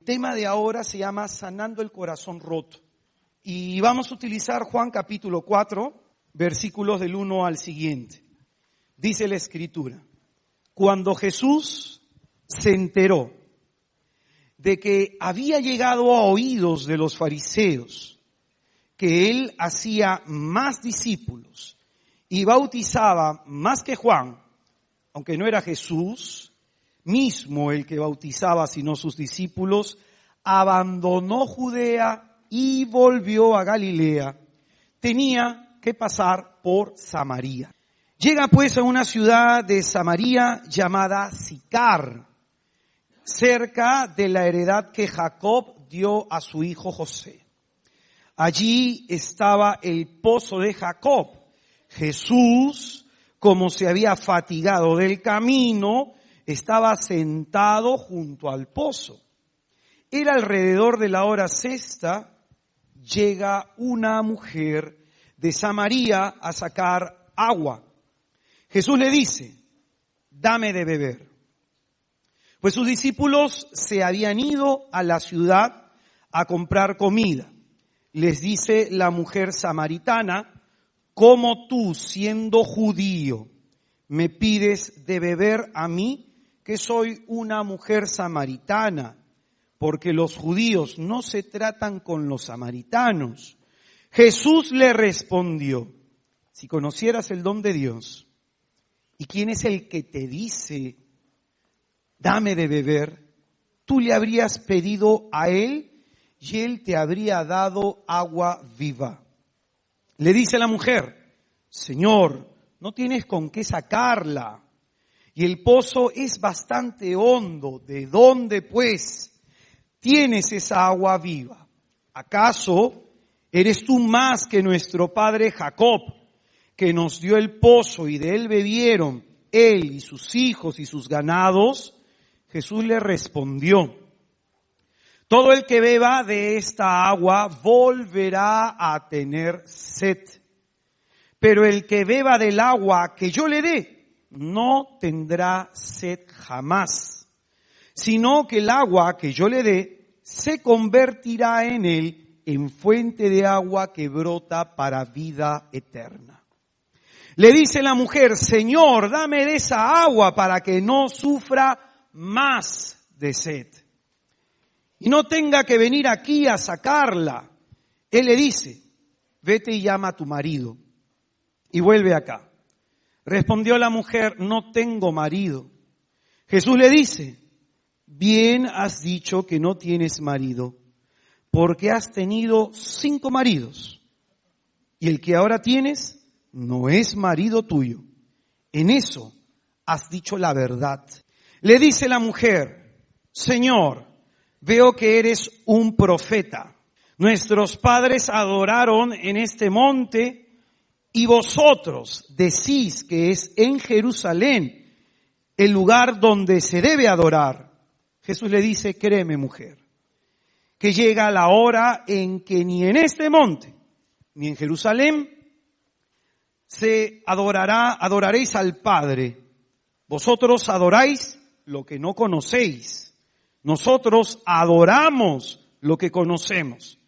El tema de ahora se llama Sanando el Corazón Roto. Y vamos a utilizar Juan capítulo 4, versículos del 1 al siguiente. Dice la Escritura: cuando Jesús se enteró de que había llegado a oídos de los fariseos que él hacía más discípulos y bautizaba más que Juan, aunque no era Jesús mismo el que bautizaba, sino sus discípulos, abandonó Judea y volvió a Galilea. Tenía que pasar por Samaria. Llega pues a una ciudad de Samaria llamada Sicar, cerca de la heredad que Jacob dio a su hijo José. Allí estaba el pozo de Jacob. Jesús, como se había fatigado del camino, estaba sentado junto al pozo. Era alrededor de la hora sexta. Llega una mujer de Samaria a sacar agua. Jesús le dice: dame de beber. Pues sus discípulos se habían ido a la ciudad a comprar comida. Les dice la mujer samaritana: ¿cómo tú, siendo judío, me pides de beber a mí, que soy una mujer samaritana? Porque los judíos no se tratan con los samaritanos. Jesús le respondió: si conocieras el don de Dios, ¿y quién es el que te dice, dame de beber? Tú le habrías pedido a él y él te habría dado agua viva. Le dice la mujer: Señor, no tienes con qué sacarla, y el pozo es bastante hondo. ¿De dónde, pues, tienes esa agua viva? ¿Acaso eres tú más que nuestro padre Jacob, que nos dio el pozo y de él bebieron él y sus hijos y sus ganados? Jesús le respondió: todo el que beba de esta agua volverá a tener sed. Pero el que beba del agua que yo le dé no tendrá sed jamás, sino que el agua que yo le dé se convertirá en él en fuente de agua que brota para vida eterna. Le dice la mujer: Señor, dame de esa agua para que no sufra más de sed y no tenga que venir aquí a sacarla. Él le dice: vete y llama a tu marido y vuelve acá. Respondió la mujer: no tengo marido. Jesús le dice: bien has dicho que no tienes marido, porque has tenido 5 maridos, y el que ahora tienes no es marido tuyo. En eso has dicho la verdad. Le dice la mujer: Señor, veo que eres un profeta. Nuestros padres adoraron en este monte y vosotros decís que es en Jerusalén el lugar donde se debe adorar. Jesús le dice: créeme, mujer, que llega la hora en que ni en este monte ni en Jerusalén adoraréis al Padre. Vosotros adoráis lo que no conocéis. Nosotros adoramos lo que conocemos,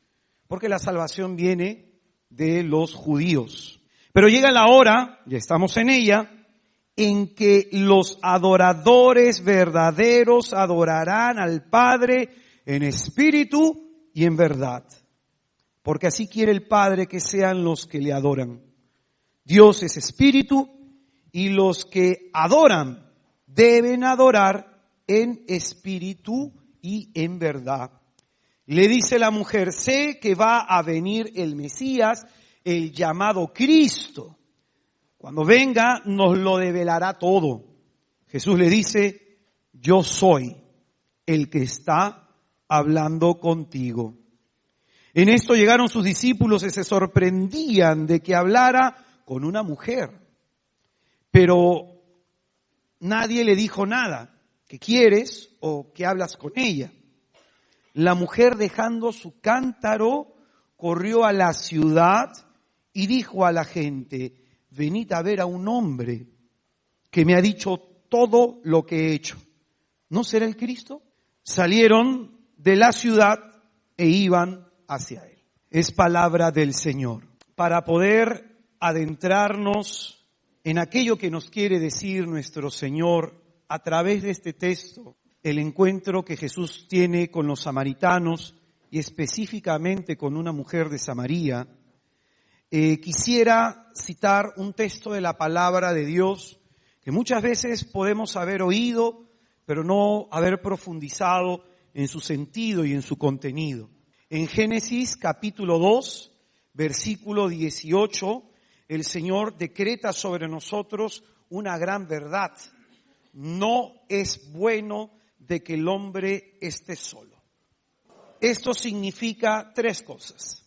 porque la salvación viene de los judíos. Pero llega la hora, ya estamos en ella, en que los adoradores verdaderos adorarán al Padre en espíritu y en verdad. Porque así quiere el Padre que sean los que le adoran. Dios es espíritu y los que adoran deben adorar en espíritu y en verdad. Le dice la mujer: sé que va a venir el Mesías, el llamado Cristo. Cuando venga nos lo develará todo. Jesús le dice: yo soy el que está hablando contigo. En esto llegaron sus discípulos y se sorprendían de que hablara con una mujer. Pero nadie le dijo nada. ¿Qué quieres o qué hablas con ella? La mujer, dejando su cántaro, corrió a la ciudad y dijo a la gente: venid a ver a un hombre que me ha dicho todo lo que he hecho. ¿No será el Cristo? Salieron de la ciudad e iban hacia él. Es palabra del Señor. Para poder adentrarnos en aquello que nos quiere decir nuestro Señor a través de este texto, el encuentro que Jesús tiene con los samaritanos y específicamente con una mujer de Samaria, quisiera citar un texto de la palabra de Dios que muchas veces podemos haber oído, pero no haber profundizado en su sentido y en su contenido. En Génesis capítulo 2, versículo 18, el Señor decreta sobre nosotros una gran verdad. No es bueno de que el hombre esté solo. Esto significa tres cosas.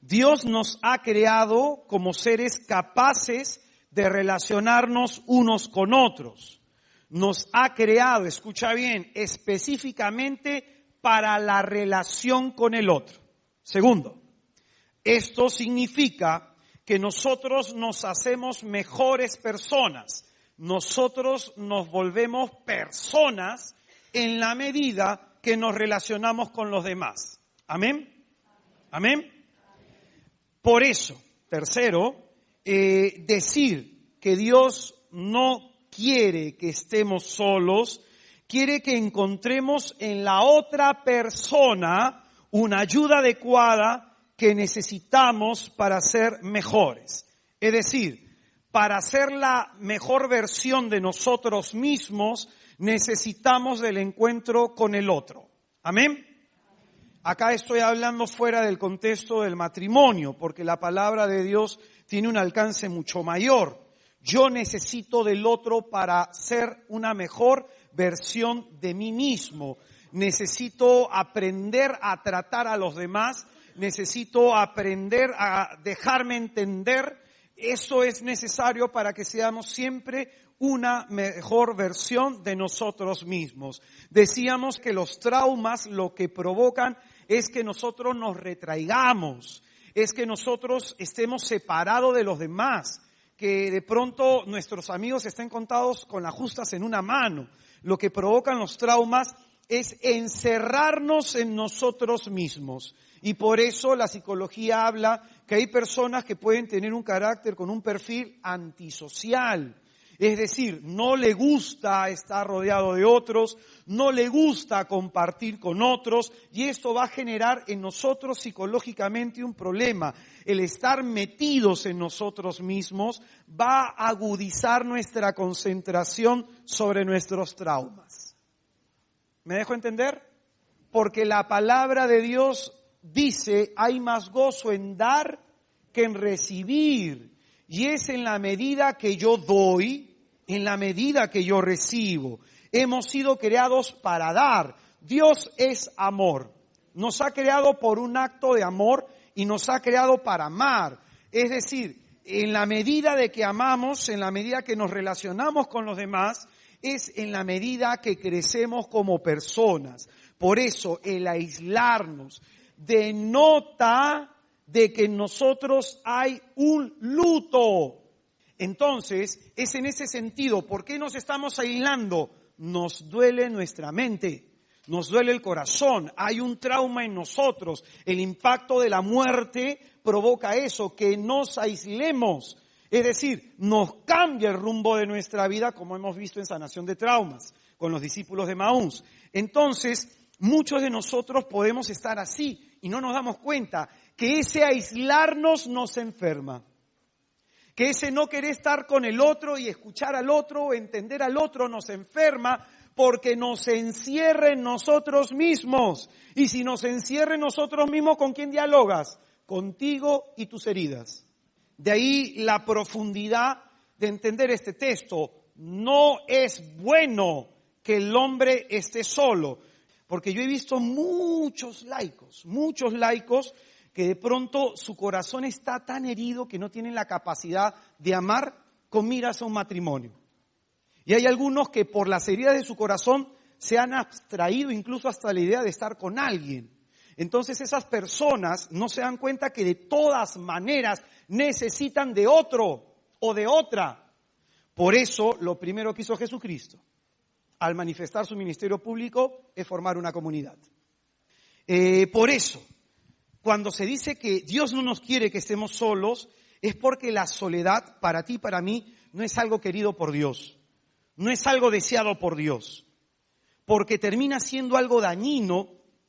Dios nos ha creado como seres capaces de relacionarnos unos con otros. Nos ha creado, escucha bien, específicamente para la relación con el otro. Segundo, esto significa que nosotros nos hacemos mejores personas. Nosotros nos volvemos personas en la medida que nos relacionamos con los demás. ¿Amén? ¿Amén? Por eso, tercero, decir que Dios no quiere que estemos solos, quiere que encontremos en la otra persona una ayuda adecuada que necesitamos para ser mejores. Es decir, para ser la mejor versión de nosotros mismos, necesitamos del encuentro con el otro. ¿Amén? Acá estoy hablando fuera del contexto del matrimonio, porque la palabra de Dios tiene un alcance mucho mayor. Yo necesito del otro para ser una mejor versión de mí mismo. Necesito aprender a tratar a los demás, necesito aprender a dejarme entender. Eso es necesario para que seamos siempre una mejor versión de nosotros mismos. Decíamos que los traumas lo que provocan es que nosotros nos retraigamos, es que nosotros estemos separados de los demás, que de pronto nuestros amigos estén contados con las justas en una mano. Lo que provocan los traumas es encerrarnos en nosotros mismos. Y por eso la psicología habla que hay personas que pueden tener un carácter con un perfil antisocial. Es decir, no le gusta estar rodeado de otros, no le gusta compartir con otros, y esto va a generar en nosotros psicológicamente un problema. El estar metidos en nosotros mismos va a agudizar nuestra concentración sobre nuestros traumas. ¿Me dejo entender? Porque la palabra de Dios dice, hay más gozo en dar que en recibir. Y es en la medida que yo doy, en la medida que yo recibo. Hemos sido creados para dar. Dios es amor. Nos ha creado por un acto de amor y nos ha creado para amar. Es decir, en la medida de que amamos, en la medida que nos relacionamos con los demás, es en la medida que crecemos como personas. Por eso el aislarnos denota de que en nosotros hay un luto. Entonces, es en ese sentido, ¿por qué nos estamos aislando? Nos duele nuestra mente, nos duele el corazón, hay un trauma en nosotros. El impacto de la muerte provoca eso, que nos aislemos. Es decir, nos cambia el rumbo de nuestra vida, como hemos visto en sanación de traumas, con los discípulos de Maús. Entonces, muchos de nosotros podemos estar así y no nos damos cuenta que ese aislarnos nos enferma. Que ese no querer estar con el otro y escuchar al otro o entender al otro nos enferma porque nos encierra en nosotros mismos. Y si nos encierra en nosotros mismos, ¿con quién dialogas? Contigo y tus heridas. De ahí la profundidad de entender este texto. No es bueno que el hombre esté solo. Porque yo he visto muchos laicos que de pronto su corazón está tan herido que no tienen la capacidad de amar con miras a un matrimonio. Y hay algunos que por las heridas de su corazón se han abstraído incluso hasta la idea de estar con alguien. Entonces esas personas no se dan cuenta que de todas maneras necesitan de otro o de otra. Por eso lo primero que hizo Jesucristo, al manifestar su ministerio público es formar una comunidad. Por eso, cuando se dice que Dios no nos quiere que estemos solos, es porque la soledad para ti y para mí no es algo querido por Dios, no es algo deseado por Dios, porque termina siendo algo dañino,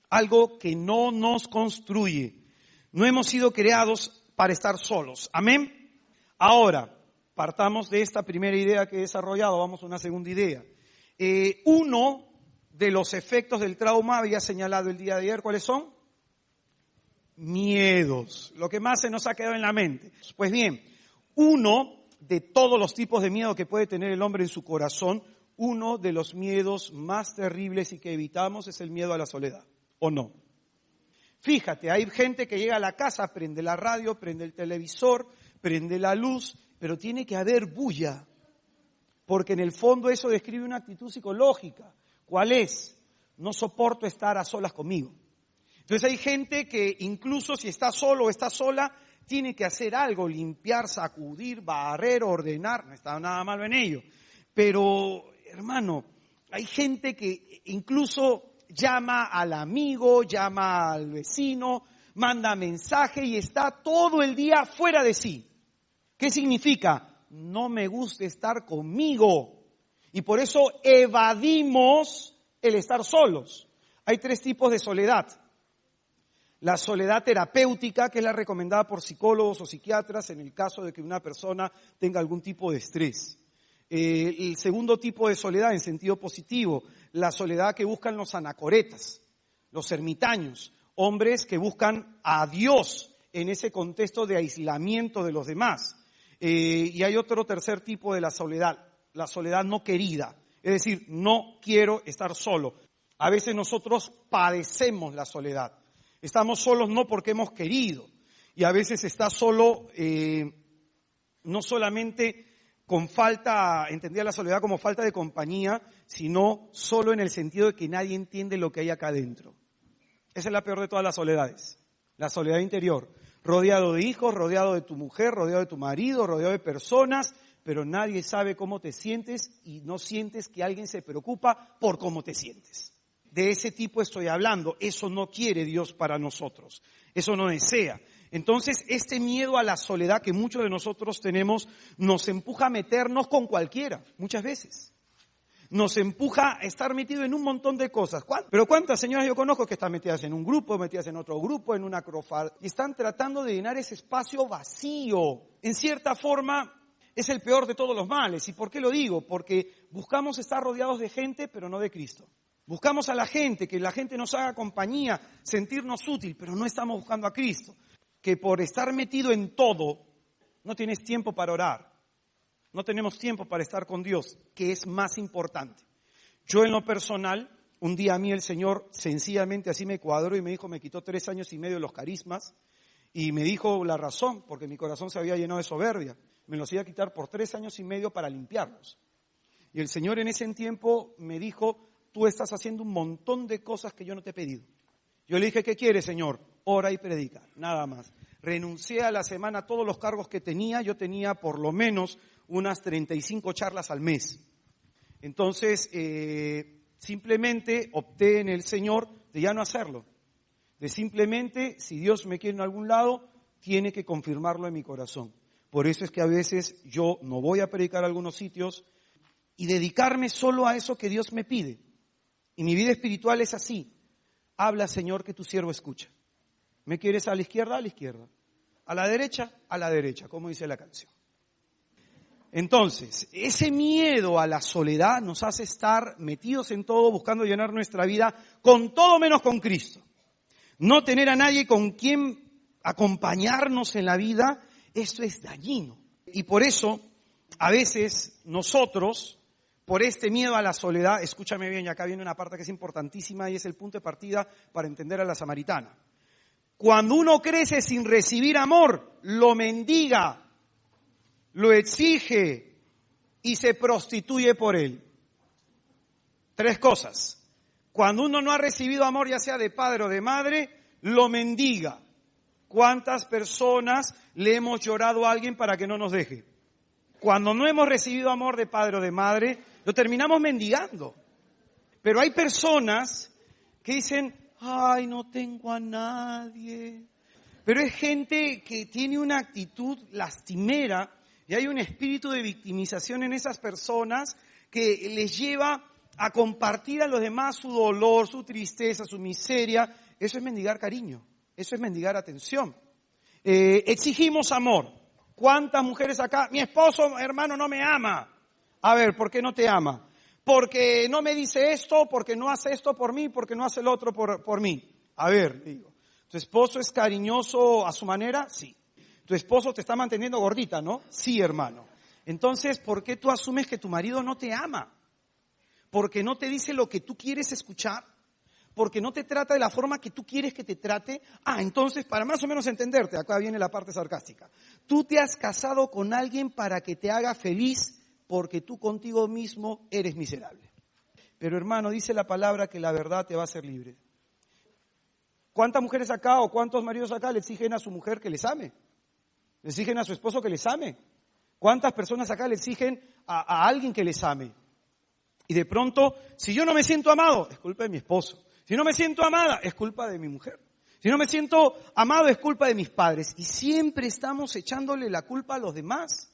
algo que no nos construye. No hemos sido creados para estar solos. Amén. Ahora, partamos de esta primera idea que he desarrollado, vamos a una segunda idea. Uno de los efectos del trauma, había señalado el día de ayer, ¿cuáles son? Miedos, lo que más se nos ha quedado en la mente. Pues bien, uno de todos los tipos de miedo que puede tener el hombre en su corazón, uno de los miedos más terribles y que evitamos es el miedo a la soledad, ¿o no? Fíjate, hay gente que llega a la casa, prende la radio, prende el televisor, prende la luz, pero tiene que haber bulla, porque en el fondo eso describe una actitud psicológica. ¿Cuál es? No soporto estar a solas conmigo. Entonces hay gente que incluso si está solo o está sola, tiene que hacer algo, limpiar, sacudir, barrer, ordenar, no está nada malo en ello. Pero, hermano, hay gente que incluso llama al amigo, llama al vecino, manda mensaje y está todo el día fuera de sí. ¿Qué significa? No me gusta estar conmigo. Y por eso evadimos el estar solos. Hay tres tipos de soledad. La soledad terapéutica, que es la recomendada por psicólogos o psiquiatras en el caso de que una persona tenga algún tipo de estrés. El segundo tipo de soledad en sentido positivo, la soledad que buscan los anacoretas, los ermitaños, hombres que buscan a Dios en ese contexto de aislamiento de los demás. Y hay otro tercer tipo de la soledad no querida, es decir, no quiero estar solo. A veces nosotros padecemos la soledad, estamos solos no porque hemos querido, y a veces está solo no solamente con falta, entendía la soledad como falta de compañía, sino solo en el sentido de que nadie entiende lo que hay acá adentro. Esa es la peor de todas las soledades, la soledad interior. Rodeado de hijos, rodeado de tu mujer, rodeado de tu marido, rodeado de personas, pero nadie sabe cómo te sientes y no sientes que alguien se preocupa por cómo te sientes. De ese tipo estoy hablando, eso no quiere Dios para nosotros, eso no desea. Entonces, este miedo a la soledad que muchos de nosotros tenemos nos empuja a meternos con cualquiera, muchas veces. Nos empuja a estar metido en un montón de cosas. Pero ¿cuántas señoras yo conozco que están metidas en un grupo, metidas en otro grupo, en una crofar, y están tratando de llenar ese espacio vacío? En cierta forma, es el peor de todos los males. ¿Y por qué lo digo? Porque buscamos estar rodeados de gente, pero no de Cristo. Buscamos a la gente, que la gente nos haga compañía, sentirnos útil, pero no estamos buscando a Cristo. Que por estar metido en todo, no tienes tiempo para orar. No tenemos tiempo para estar con Dios, que es más importante. Yo en lo personal, un día a mí el Señor sencillamente así me cuadró y me dijo, me quitó 3 años y medio de los carismas y me dijo la razón, porque mi corazón se había llenado de soberbia. Me los iba a quitar por 3 años y medio para limpiarlos. Y el Señor en ese tiempo me dijo, tú estás haciendo un montón de cosas que yo no te he pedido. Yo le dije, ¿qué quieres, Señor? Ora y predica, nada más. Renuncié a la semana a todos los cargos que tenía, yo tenía por lo menos unas 35 charlas al mes. Entonces, simplemente opté en el Señor de ya no hacerlo. De simplemente, si Dios me quiere en algún lado, tiene que confirmarlo en mi corazón. Por eso es que a veces yo no voy a predicar a algunos sitios y dedicarme solo a eso que Dios me pide. Y mi vida espiritual es así. Habla, Señor, que tu siervo escucha. ¿Me quieres a la izquierda? A la izquierda. A la derecha, como dice la canción. Entonces, ese miedo a la soledad nos hace estar metidos en todo, buscando llenar nuestra vida con todo menos con Cristo. No tener a nadie con quien acompañarnos en la vida, esto es dañino. Y por eso, a veces nosotros, por este miedo a la soledad, escúchame bien, y acá viene una parte que es importantísima y es el punto de partida para entender a la samaritana. Cuando uno crece sin recibir amor, lo mendiga, lo exige y se prostituye por él. 3 cosas. Cuando uno no ha recibido amor, ya sea de padre o de madre, lo mendiga. ¿Cuántas personas le hemos llorado a alguien para que no nos deje? Cuando no hemos recibido amor de padre o de madre, lo terminamos mendigando. Pero hay personas que dicen, ay, no tengo a nadie. Pero es gente que tiene una actitud lastimera y hay un espíritu de victimización en esas personas que les lleva a compartir a los demás su dolor, su tristeza, su miseria. Eso es mendigar cariño, eso es mendigar atención. Exigimos amor. ¿Cuántas mujeres acá? Mi esposo, hermano, no me ama. A ver, ¿por qué no te ama? Porque no me dice esto, porque no hace esto por mí, porque no hace el otro por mí. A ver, digo, ¿tu esposo es cariñoso a su manera? Sí. ¿Tu esposo te está manteniendo gordita, no? Sí, hermano. Entonces, ¿por qué tú asumes que tu marido no te ama? ¿Porque no te dice lo que tú quieres escuchar? ¿Porque no te trata de la forma que tú quieres que te trate? Entonces, para más o menos entenderte, acá viene la parte sarcástica. Tú te has casado con alguien para que te haga feliz porque tú contigo mismo eres miserable. Pero hermano, dice la palabra que la verdad te va a hacer libre. ¿Cuántas mujeres acá o cuántos maridos acá le exigen a su mujer que les ame? ¿Le exigen a su esposo que les ame? ¿Cuántas personas acá le exigen a alguien que les ame? Y de pronto, si yo no me siento amado, es culpa de mi esposo. Si no me siento amada, es culpa de mi mujer. Si no me siento amado, es culpa de mis padres. Y siempre estamos echándole la culpa a los demás.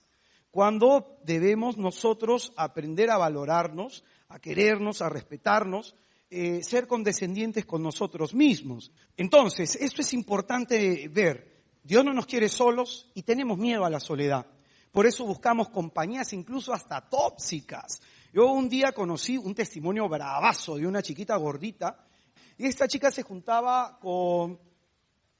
Cuando debemos nosotros aprender a valorarnos, a querernos, a respetarnos, ser condescendientes con nosotros mismos. Entonces, esto es importante ver. Dios no nos quiere solos y tenemos miedo a la soledad. Por eso buscamos compañías incluso hasta tóxicas. Yo un día conocí un testimonio bravazo de una chiquita gordita y esta chica se juntaba con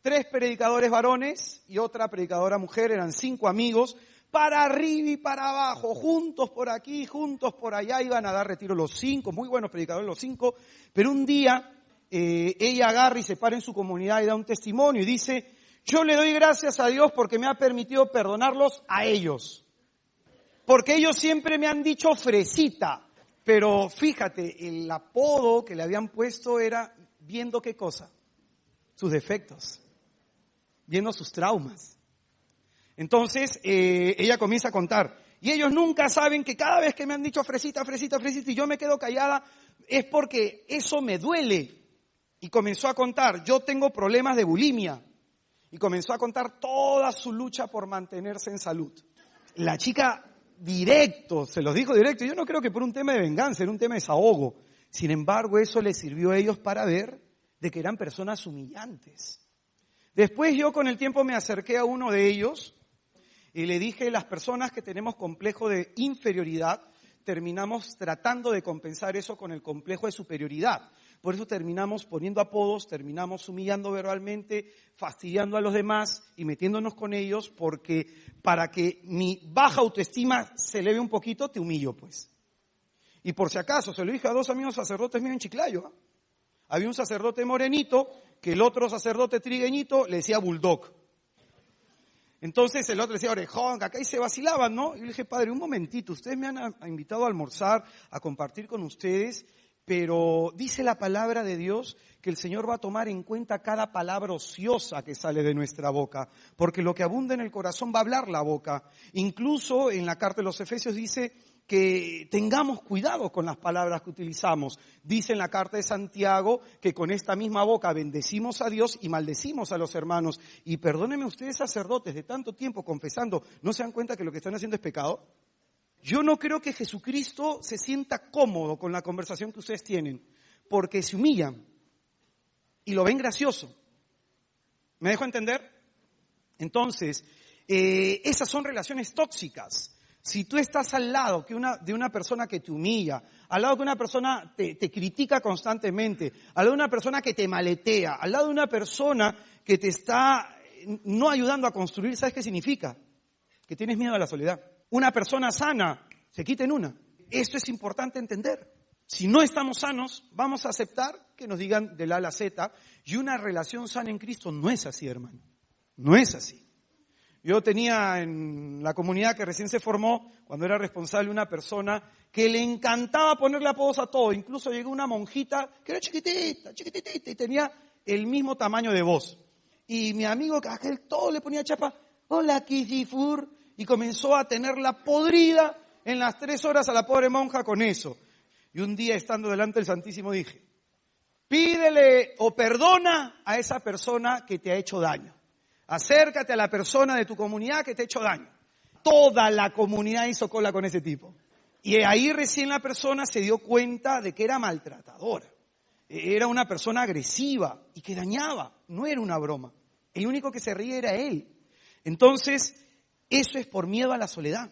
3 predicadores varones y otra predicadora mujer, eran 5 amigos, para arriba y para abajo, juntos por aquí, juntos por allá, iban a dar retiro los 5, muy buenos predicadores los 5, pero un día ella agarra y se para en su comunidad y da un testimonio y dice, yo le doy gracias a Dios porque me ha permitido perdonarlos a ellos. Porque ellos siempre me han dicho fresita, pero fíjate, el apodo que le habían puesto era viendo qué cosa, sus defectos, viendo sus traumas. Entonces ella comienza a contar, y ellos nunca saben que cada vez que me han dicho fresita, fresita, fresita, y yo me quedo callada, es porque eso me duele. Y comenzó a contar, yo tengo problemas de bulimia, y comenzó a contar toda su lucha por mantenerse en salud. La chica directo, se los dijo directo. Yo no creo que por un tema de venganza, era un tema de desahogo. Sin embargo, eso les sirvió a ellos para ver de que eran personas humillantes. Después yo con el tiempo me acerqué a uno de ellos y le dije, las personas que tenemos complejo de inferioridad, terminamos tratando de compensar eso con el complejo de superioridad. Por eso terminamos poniendo apodos, terminamos humillando verbalmente, fastidiando a los demás y metiéndonos con ellos, porque para que mi baja autoestima se eleve un poquito, te humillo pues. Y por si acaso, se lo dije a 2 amigos sacerdotes míos en Chiclayo. Había un sacerdote morenito, que el otro sacerdote trigueñito le decía bulldog. Entonces el otro le decía orejón, acá y se vacilaban, ¿no? Y le dije, padre, un momentito, ustedes me han invitado a almorzar, a compartir con ustedes, pero dice la palabra de Dios que el Señor va a tomar en cuenta cada palabra ociosa que sale de nuestra boca, porque lo que abunda en el corazón va a hablar la boca. Incluso en la carta de los Efesios dice que tengamos cuidado con las palabras que utilizamos. Dice en la carta de Santiago que con esta misma boca bendecimos a Dios y maldecimos a los hermanos. Y perdónenme ustedes, sacerdotes, de tanto tiempo confesando, ¿no se dan cuenta que lo que están haciendo es pecado? Yo no creo que Jesucristo se sienta cómodo con la conversación que ustedes tienen, porque se humillan y lo ven gracioso. ¿Me dejo entender? Entonces, esas son relaciones tóxicas. Si tú estás al lado de una persona que te humilla, al lado de una persona que te critica constantemente, al lado de una persona que te maletea, al lado de una persona que te está no ayudando a construir, ¿sabes qué significa? Que tienes miedo a la soledad. Una persona sana se quita en una. Esto es importante entender. Si no estamos sanos, vamos a aceptar que nos digan del A a la Z. Y una relación sana en Cristo no es así, hermano. No es así. Yo tenía en la comunidad que recién se formó, cuando era responsable, una persona que le encantaba ponerle apodos a todo. Incluso llegó una monjita que era chiquitita, y tenía el mismo tamaño de voz. Y mi amigo, que aquel todo le ponía chapa, hola Kisifur, y comenzó a tenerla podrida en las 3 horas a la pobre monja con eso. Y un día estando delante del Santísimo dije, pídele o perdona a esa persona que te ha hecho daño. Acércate a la persona de tu comunidad que te ha hecho daño. Toda la comunidad hizo cola con ese tipo. Y ahí recién la persona se dio cuenta de que era maltratadora. Era una persona agresiva y que dañaba. No era una broma. El único que se ríe era él. Entonces, eso es por miedo a la soledad.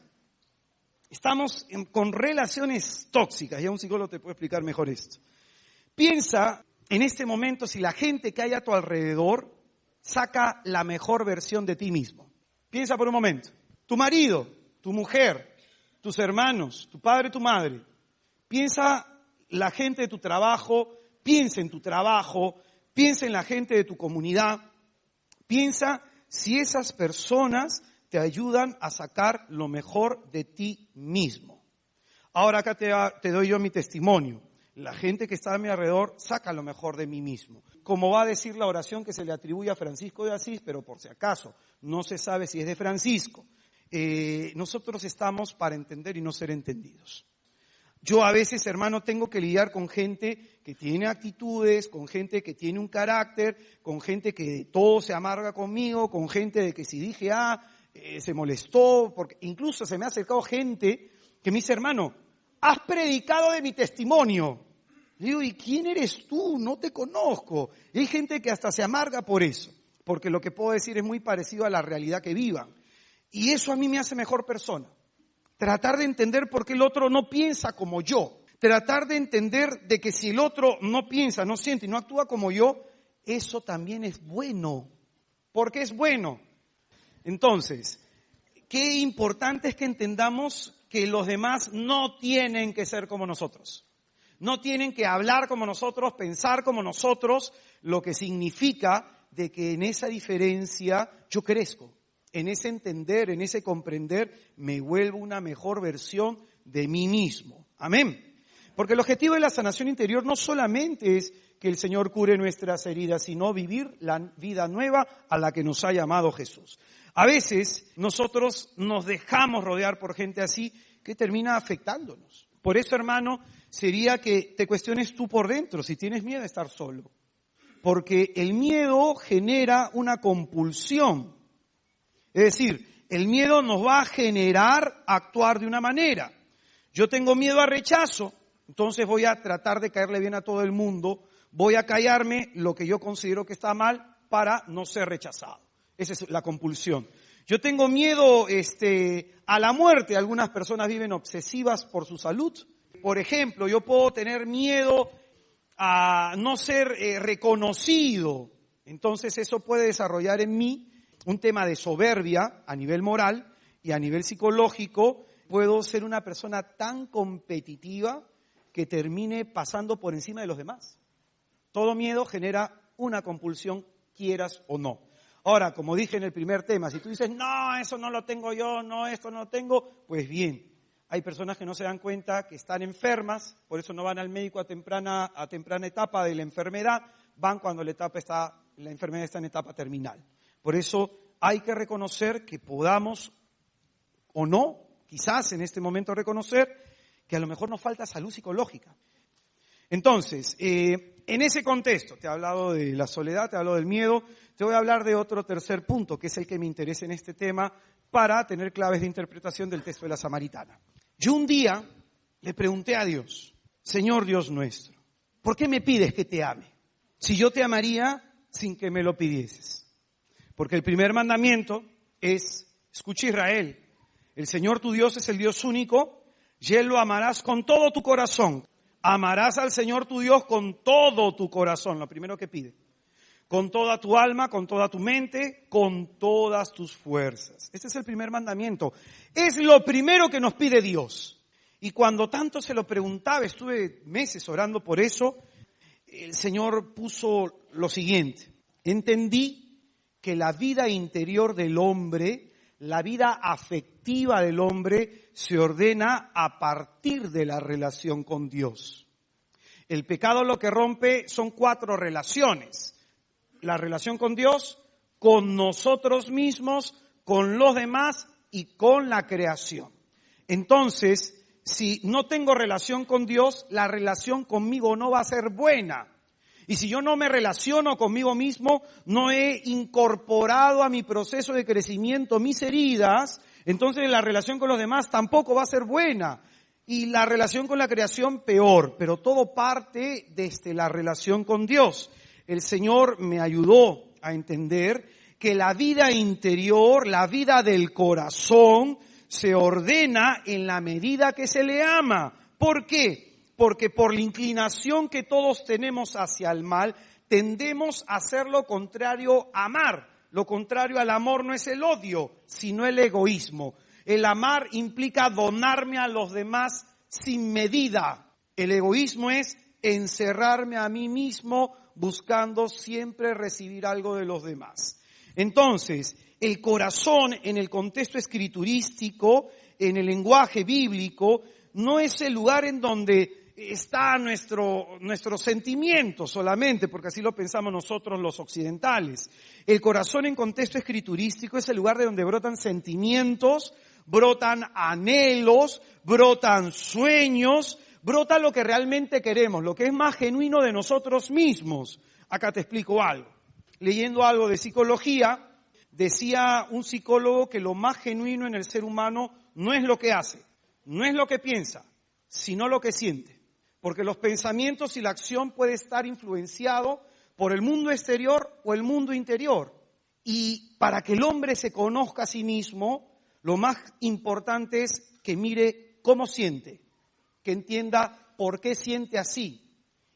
Estamos con relaciones tóxicas. Ya un psicólogo te puede explicar mejor esto. Piensa en este momento si la gente que hay a tu alrededor saca la mejor versión de ti mismo. Piensa por un momento. Tu marido, tu mujer, tus hermanos, tu padre, tu madre. Piensa la gente de tu trabajo, piensa en tu trabajo, piensa en la gente de tu comunidad. Piensa si esas personas te ayudan a sacar lo mejor de ti mismo. Ahora acá te doy yo mi testimonio. La gente que está a mi alrededor saca lo mejor de mí mismo. Como va a decir la oración que se le atribuye a Francisco de Asís, pero por si acaso no se sabe si es de Francisco. Nosotros estamos para entender y no ser entendidos. Yo a veces, hermano, tengo que lidiar con gente que tiene actitudes, con gente que tiene un carácter, con gente que todo se amarga conmigo, con gente de que si dije se molestó, porque incluso se me ha acercado gente que me dice, hermano, has predicado de mi testimonio. Digo, ¿y quién eres tú? No te conozco. Y hay gente que hasta se amarga por eso, porque lo que puedo decir es muy parecido a la realidad que vivan. Y eso a mí me hace mejor persona. Tratar de entender por qué el otro no piensa como yo. Tratar de entender de que si el otro no piensa, no siente y no actúa como yo, eso también es bueno. Porque es bueno. Entonces, qué importante es que entendamos que los demás no tienen que ser como nosotros. No tienen que hablar como nosotros, pensar como nosotros, lo que significa de que en esa diferencia yo crezco. En ese entender, en ese comprender, me vuelvo una mejor versión de mí mismo. Amén. Porque el objetivo de la sanación interior no solamente es que el Señor cure nuestras heridas, sino vivir la vida nueva a la que nos ha llamado Jesús. A veces nosotros nos dejamos rodear por gente así que termina afectándonos. Por eso, hermano, sería que te cuestiones tú por dentro si tienes miedo de estar solo. Porque el miedo genera una compulsión. Es decir, el miedo nos va a generar actuar de una manera. Yo tengo miedo a rechazo, entonces voy a tratar de caerle bien a todo el mundo, voy a callarme lo que yo considero que está mal para no ser rechazado. Esa es la compulsión. Yo tengo miedo a la muerte. Algunas personas viven obsesivas por su salud. Por ejemplo, yo puedo tener miedo a no ser reconocido. Entonces eso puede desarrollar en mí un tema de soberbia a nivel moral y a nivel psicológico. Puedo ser una persona tan competitiva que termine pasando por encima de los demás. Todo miedo genera una compulsión, quieras o no. Ahora, como dije en el primer tema, si tú dices, no, eso no lo tengo yo, no, esto no lo tengo, pues bien, hay personas que no se dan cuenta que están enfermas, por eso no van al médico a temprana etapa de la enfermedad, van cuando la enfermedad está en etapa terminal. Por eso hay que reconocer que podamos, o no, quizás en este momento reconocer que a lo mejor nos falta salud psicológica. Entonces, en ese contexto, te he hablado de la soledad, te he hablado del miedo, te voy a hablar de otro tercer punto, que es el que me interesa en este tema, para tener claves de interpretación del texto de la Samaritana. Yo un día le pregunté a Dios, Señor Dios nuestro, ¿por qué me pides que te ame? Si yo te amaría sin que me lo pidieses. Porque el primer mandamiento es, escucha Israel, el Señor tu Dios es el Dios único, y Él lo amarás con todo tu corazón. Amarás al Señor tu Dios con todo tu corazón, lo primero que pide. Con toda tu alma, con toda tu mente, con todas tus fuerzas. Este es el primer mandamiento. Es lo primero que nos pide Dios. Y cuando tanto se lo preguntaba, estuve meses orando por eso, el Señor puso lo siguiente. Entendí que la vida interior del hombre, la vida afectiva del hombre, se ordena a partir de la relación con Dios. El pecado lo que rompe son 4 relaciones. La relación con Dios, con nosotros mismos, con los demás y con la creación. Entonces, si no tengo relación con Dios, la relación conmigo no va a ser buena. Y si yo no me relaciono conmigo mismo, no he incorporado a mi proceso de crecimiento mis heridas, entonces la relación con los demás tampoco va a ser buena. Y la relación con la creación peor, pero todo parte desde la relación con Dios. El Señor me ayudó a entender que la vida interior, la vida del corazón, se ordena en la medida que se le ama. ¿Por qué? Porque por la inclinación que todos tenemos hacia el mal, tendemos a hacer lo contrario a amar. Lo contrario al amor no es el odio, sino el egoísmo. El amar implica donarme a los demás sin medida. El egoísmo es encerrarme a mí mismo buscando siempre recibir algo de los demás. Entonces, el corazón en el contexto escriturístico, en el lenguaje bíblico, no es el lugar en donde está nuestro sentimiento solamente, porque así lo pensamos nosotros los occidentales. El corazón en contexto escriturístico es el lugar de donde brotan sentimientos, brotan anhelos, brotan sueños, brota lo que realmente queremos, lo que es más genuino de nosotros mismos. Acá te explico algo. Leyendo algo de psicología, decía un psicólogo que lo más genuino en el ser humano no es lo que hace, no es lo que piensa, sino lo que siente. Porque los pensamientos y la acción puede estar influenciado por el mundo exterior o el mundo interior. Y para que el hombre se conozca a sí mismo, lo más importante es que mire cómo siente, que entienda por qué siente así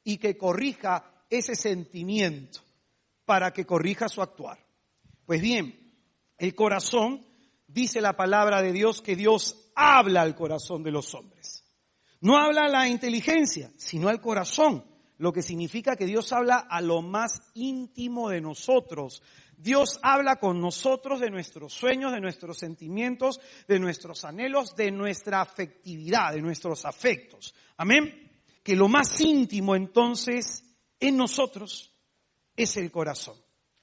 y que corrija ese sentimiento para que corrija su actuar. Pues bien, el corazón, dice la palabra de Dios, que Dios habla al corazón de los hombres. No habla a la inteligencia, sino al corazón, lo que significa que Dios habla a lo más íntimo de nosotros. Dios habla con nosotros de nuestros sueños, de nuestros sentimientos, de nuestros anhelos, de nuestra afectividad, de nuestros afectos. Amén. Que lo más íntimo entonces en nosotros es el corazón.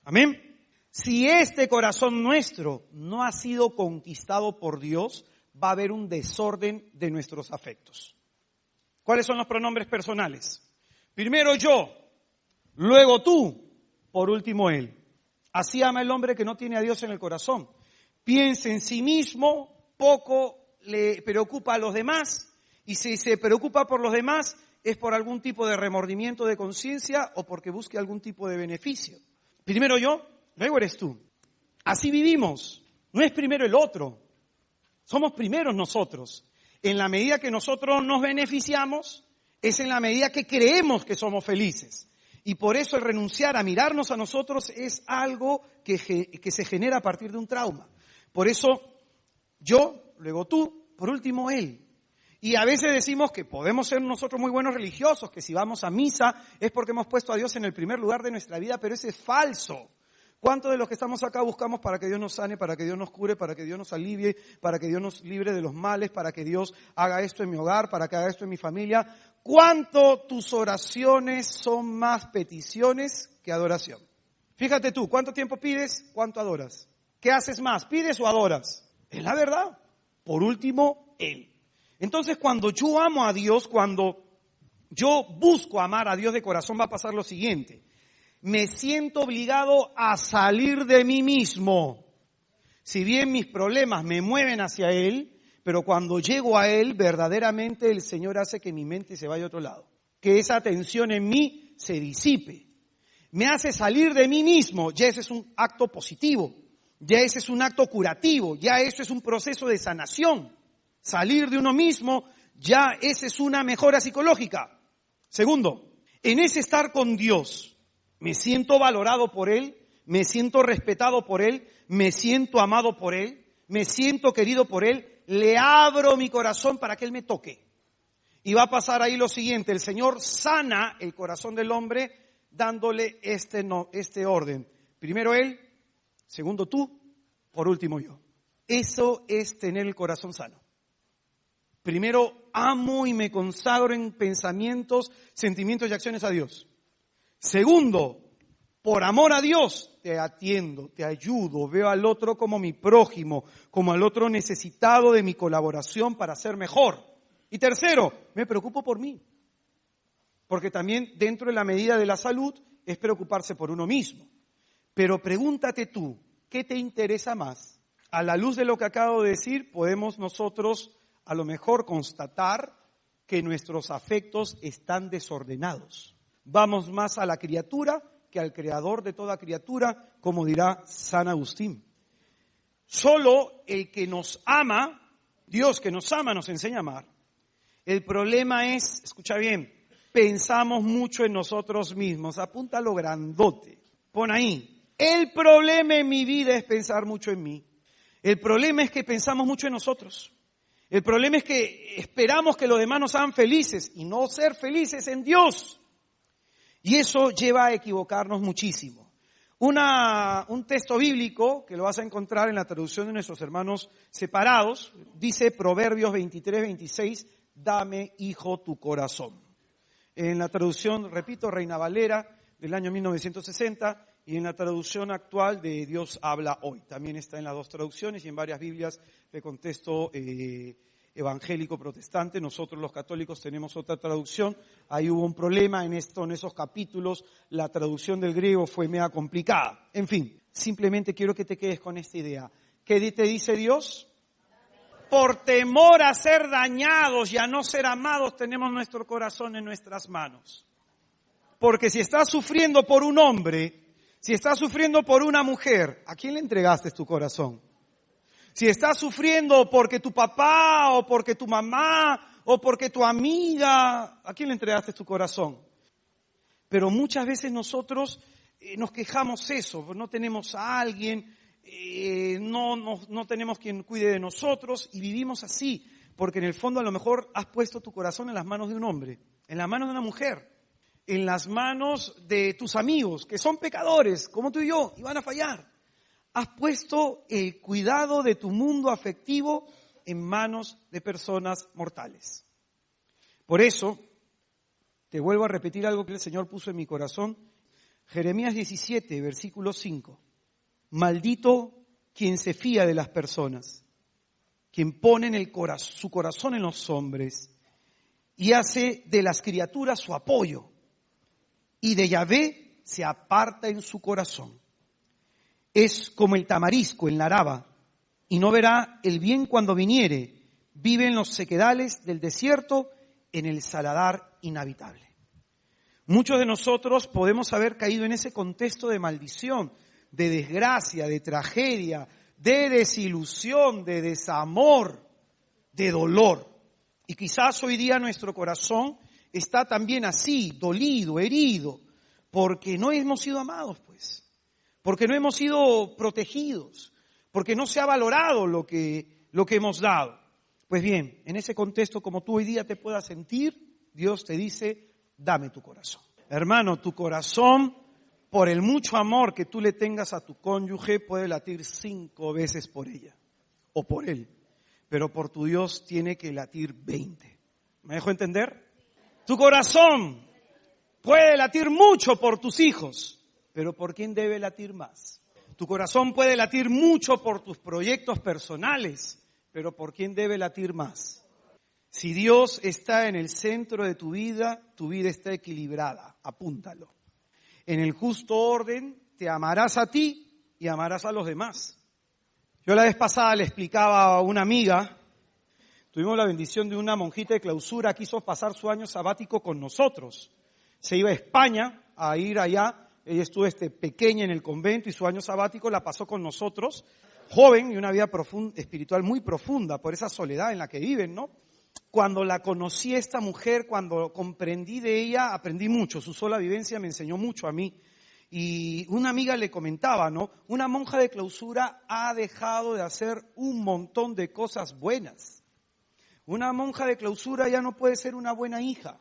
Amén. Si este corazón nuestro no ha sido conquistado por Dios, va a haber un desorden de nuestros afectos. ¿Cuáles son los pronombres personales? Primero yo, luego tú, por último él. Así ama el hombre que no tiene a Dios en el corazón. Piensa en sí mismo, poco le preocupa a los demás, y si se preocupa por los demás es por algún tipo de remordimiento de conciencia o porque busque algún tipo de beneficio. Primero yo, luego eres tú. Así vivimos, no es primero el otro, somos primeros nosotros. En la medida que nosotros nos beneficiamos, es en la medida que creemos que somos felices. Y por eso el renunciar a mirarnos a nosotros es algo que se genera a partir de un trauma. Por eso yo, luego tú, por último él. Y a veces decimos que podemos ser nosotros muy buenos religiosos, que si vamos a misa es porque hemos puesto a Dios en el primer lugar de nuestra vida, pero eso es falso. ¿Cuántos de los que estamos acá buscamos para que Dios nos sane, para que Dios nos cure, para que Dios nos alivie, para que Dios nos libre de los males, para que Dios haga esto en mi hogar, para que haga esto en mi familia? ¿Cuánto tus oraciones son más peticiones que adoración? Fíjate tú, ¿cuánto tiempo pides? ¿Cuánto adoras? ¿Qué haces más? ¿Pides o adoras? Es la verdad. Por último, Él. Entonces, cuando yo amo a Dios, cuando yo busco amar a Dios de corazón, va a pasar lo siguiente. Me siento obligado a salir de mí mismo. Si bien mis problemas me mueven hacia Él, pero cuando llego a Él, verdaderamente el Señor hace que mi mente se vaya a otro lado. Que esa tensión en mí se disipe. Me hace salir de mí mismo. Ya ese es un acto positivo. Ya ese es un acto curativo. Ya eso es un proceso de sanación. Salir de uno mismo, ya esa es una mejora psicológica. Segundo, en ese estar con Dios, me siento valorado por Él, me siento respetado por Él, me siento amado por Él, me siento querido por Él, le abro mi corazón para que Él me toque. Y va a pasar ahí lo siguiente, el Señor sana el corazón del hombre dándole este orden. Primero Él, segundo tú, por último yo. Eso es tener el corazón sano. Primero amo y me consagro en pensamientos, sentimientos y acciones a Dios. Segundo, por amor a Dios, te atiendo, te ayudo, veo al otro como mi prójimo, como al otro necesitado de mi colaboración para ser mejor. Y tercero, me preocupo por mí. Porque también dentro de la medida de la salud es preocuparse por uno mismo. Pero pregúntate tú, ¿qué te interesa más? A la luz de lo que acabo de decir, podemos nosotros a lo mejor constatar que nuestros afectos están desordenados. Vamos más a la criatura que al creador de toda criatura, como dirá San Agustín. Solo el que nos ama, Dios que nos ama, nos enseña a amar. El problema es, escucha bien, pensamos mucho en nosotros mismos. Apúntalo grandote. Pon ahí. El problema en mi vida es pensar mucho en mí. El problema es que pensamos mucho en nosotros. El problema es que esperamos que los demás nos hagan felices y no ser felices en Dios. Y eso lleva a equivocarnos muchísimo. Un texto bíblico que lo vas a encontrar en la traducción de nuestros hermanos separados, dice Proverbios 23-26, dame, hijo, tu corazón. En la traducción, repito, Reina Valera del año 1960 y en la traducción actual de Dios habla hoy. También está en las dos traducciones y en varias Biblias de contexto evangélico protestante. Nosotros los católicos tenemos otra traducción. Ahí hubo un problema en esos capítulos. La traducción del griego fue media complicada. En fin, simplemente quiero que te quedes con esta idea. ¿Qué te dice Dios? Por temor a ser dañados y a no ser amados, tenemos nuestro corazón en nuestras manos. Porque si estás sufriendo por un hombre, si estás sufriendo por una mujer, ¿a quién le entregaste tu corazón? Si estás sufriendo porque tu papá o porque tu mamá o porque tu amiga, ¿a quién le entregaste tu corazón? Pero muchas veces nosotros nos quejamos eso, no tenemos a alguien, no tenemos quien cuide de nosotros y vivimos así, porque en el fondo a lo mejor has puesto tu corazón en las manos de un hombre, en las manos de una mujer, en las manos de tus amigos, que son pecadores, como tú y yo, y van a fallar. Has puesto el cuidado de tu mundo afectivo en manos de personas mortales. Por eso, te vuelvo a repetir algo que el Señor puso en mi corazón. Jeremías 17, versículo 5. Maldito quien se fía de las personas, quien pone su corazón en los hombres y hace de las criaturas su apoyo, y de Yahvé se aparta en su corazón. Es como el tamarisco en la araba, y no verá el bien cuando viniere. Vive en los sequedales del desierto, en el saladar inhabitable. Muchos de nosotros podemos haber caído en ese contexto de maldición, de desgracia, de tragedia, de desilusión, de desamor, de dolor. Y quizás hoy día nuestro corazón está también así, dolido, herido, porque no hemos sido amados, pues. Porque no hemos sido protegidos, porque no se ha valorado lo que hemos dado. Pues bien, en ese contexto, como tú hoy día te puedas sentir, Dios te dice, dame tu corazón. Hermano, tu corazón, por el mucho amor que tú le tengas a tu cónyuge, puede latir 5 veces por ella o por él. Pero por tu Dios tiene que latir 20. ¿Me dejo entender? Tu corazón puede latir mucho por tus hijos, pero ¿por quién debe latir más? Tu corazón puede latir mucho por tus proyectos personales, pero ¿por quién debe latir más? Si Dios está en el centro de tu vida está equilibrada, apúntalo. En el justo orden te amarás a ti y amarás a los demás. Yo la vez pasada le explicaba a una amiga, tuvimos la bendición de una monjita de clausura, quiso pasar su año sabático con nosotros. Se iba a España a ir allá. Ella estuvo pequeña en el convento y su año sabático la pasó con nosotros, joven y una vida espiritual muy profunda por esa soledad en la que viven, ¿no? Cuando la conocí a esta mujer, cuando comprendí de ella, aprendí mucho. Su sola vivencia me enseñó mucho a mí. Y una amiga le comentaba, ¿no? Una monja de clausura ha dejado de hacer un montón de cosas buenas. Una monja de clausura ya no puede ser una buena hija,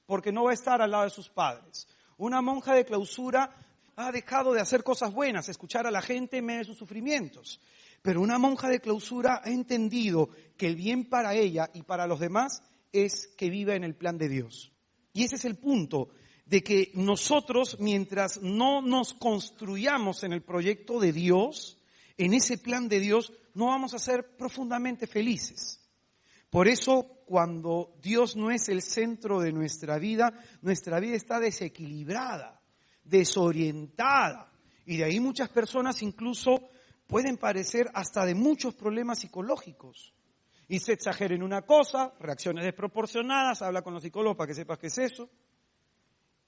porque no va a estar al lado de sus padres. Una monja de clausura ha dejado de hacer cosas buenas, escuchar a la gente en medio de sus sufrimientos. Pero una monja de clausura ha entendido que el bien para ella y para los demás es que viva en el plan de Dios. Y ese es el punto, de que nosotros, mientras no nos construyamos en el proyecto de Dios, en ese plan de Dios, no vamos a ser profundamente felices. Por eso cuando Dios no es el centro de nuestra vida está desequilibrada, desorientada. Y de ahí muchas personas incluso pueden padecer hasta de muchos problemas psicológicos. Y se exagera en una cosa, reacciones desproporcionadas, habla con los psicólogos para que sepas qué es eso.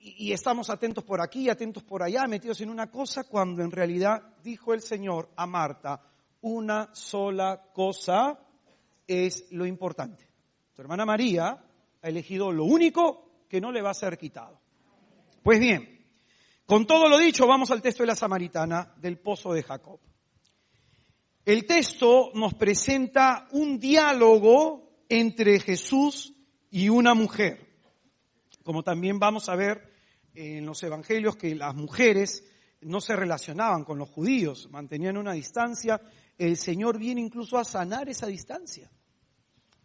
Y estamos atentos por aquí, atentos por allá, metidos en una cosa, cuando en realidad dijo el Señor a Marta, una sola cosa es lo importante. Tu hermana María ha elegido lo único que no le va a ser quitado. Pues bien, con todo lo dicho, vamos al texto de la samaritana del pozo de Jacob. El texto nos presenta un diálogo entre Jesús y una mujer. Como también vamos a ver en los evangelios que las mujeres no se relacionaban con los judíos, mantenían una distancia. El Señor viene incluso a sanar esa distancia.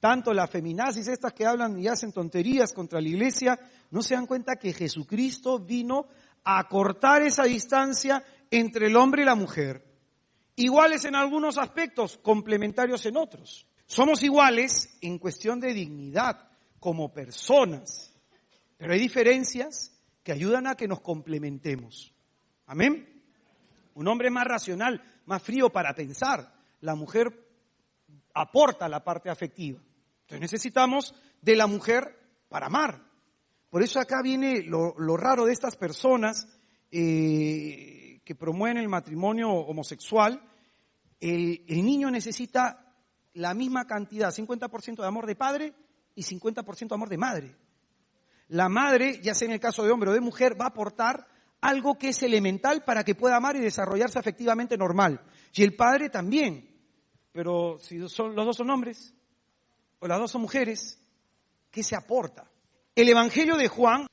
Tanto las feminazis estas que hablan y hacen tonterías contra la iglesia, no se dan cuenta que Jesucristo vino a cortar esa distancia entre el hombre y la mujer. Iguales en algunos aspectos, complementarios en otros. Somos iguales en cuestión de dignidad, como personas. Pero hay diferencias que ayudan a que nos complementemos. ¿Amén? Un hombre es más racional, más frío para pensar. La mujer aporta la parte afectiva. Entonces necesitamos de la mujer para amar. Por eso acá viene lo raro de estas personas que promueven el matrimonio homosexual. El niño necesita la misma cantidad, 50% de amor de padre y 50% de amor de madre. La madre, ya sea en el caso de hombre o de mujer, va a aportar algo que es elemental para que pueda amar y desarrollarse afectivamente normal. Y el padre también. Pero si los dos son hombres o las dos son mujeres, ¿qué se aporta? El Evangelio de Juan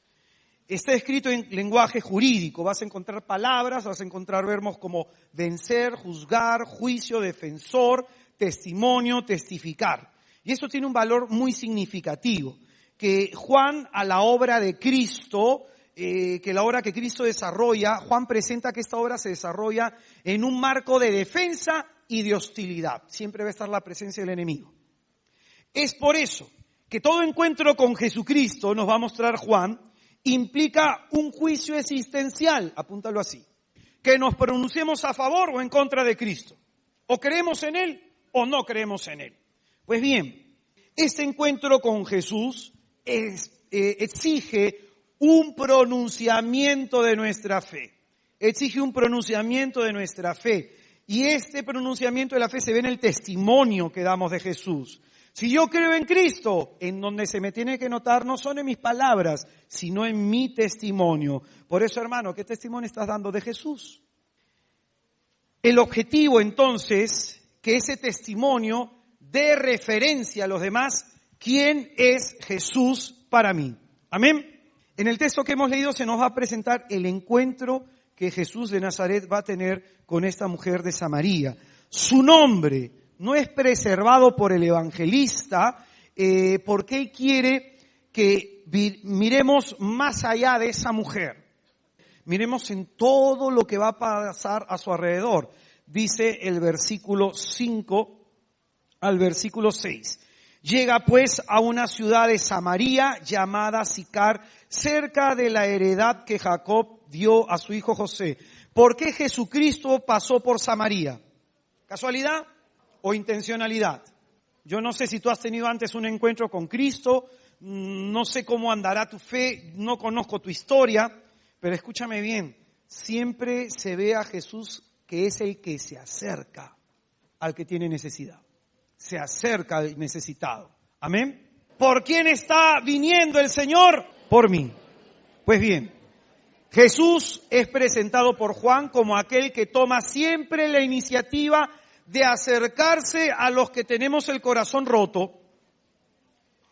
está escrito en lenguaje jurídico. Vas a encontrar palabras, vas a encontrar verbos como vencer, juzgar, juicio, defensor, testimonio, testificar. Y esto tiene un valor muy significativo. Que Juan a la obra de Cristo, que la obra que Cristo desarrolla, Juan presenta que esta obra se desarrolla en un marco de defensa y de hostilidad. Siempre va a estar la presencia del enemigo. Es por eso que todo encuentro con Jesucristo, nos va a mostrar Juan, implica un juicio existencial, apúntalo así, que nos pronunciemos a favor o en contra de Cristo. O creemos en Él o no creemos en Él. Pues bien, este encuentro con Jesús exige un pronunciamiento de nuestra fe. Exige un pronunciamiento de nuestra fe. Y este pronunciamiento de la fe se ve en el testimonio que damos de Jesús. Si yo creo en Cristo, en donde se me tiene que notar no son en mis palabras, sino en mi testimonio. Por eso, hermano, ¿qué testimonio estás dando de Jesús? El objetivo, entonces, que ese testimonio dé referencia a los demás. ¿Quién es Jesús para mí? Amén. En el texto que hemos leído se nos va a presentar el encuentro que Jesús de Nazaret va a tener con esta mujer de Samaria. Su nombre no es preservado por el evangelista porque él quiere que miremos más allá de esa mujer. Miremos en todo lo que va a pasar a su alrededor. Dice el versículo 5 al versículo 6. Llega pues a una ciudad de Samaria llamada Sicar, cerca de la heredad que Jacob dio a su hijo José. ¿Por qué Jesucristo pasó por Samaria? ¿Casualidad o intencionalidad? Yo no sé si tú has tenido antes un encuentro con Cristo, no sé cómo andará tu fe, no conozco tu historia, pero escúchame bien, siempre se ve a Jesús que es el que se acerca al que tiene necesidad. Se acerca al necesitado. Amén. ¿Por quién está viniendo el Señor? Por mí. Pues bien, Jesús es presentado por Juan como aquel que toma siempre la iniciativa de acercarse a los que tenemos el corazón roto.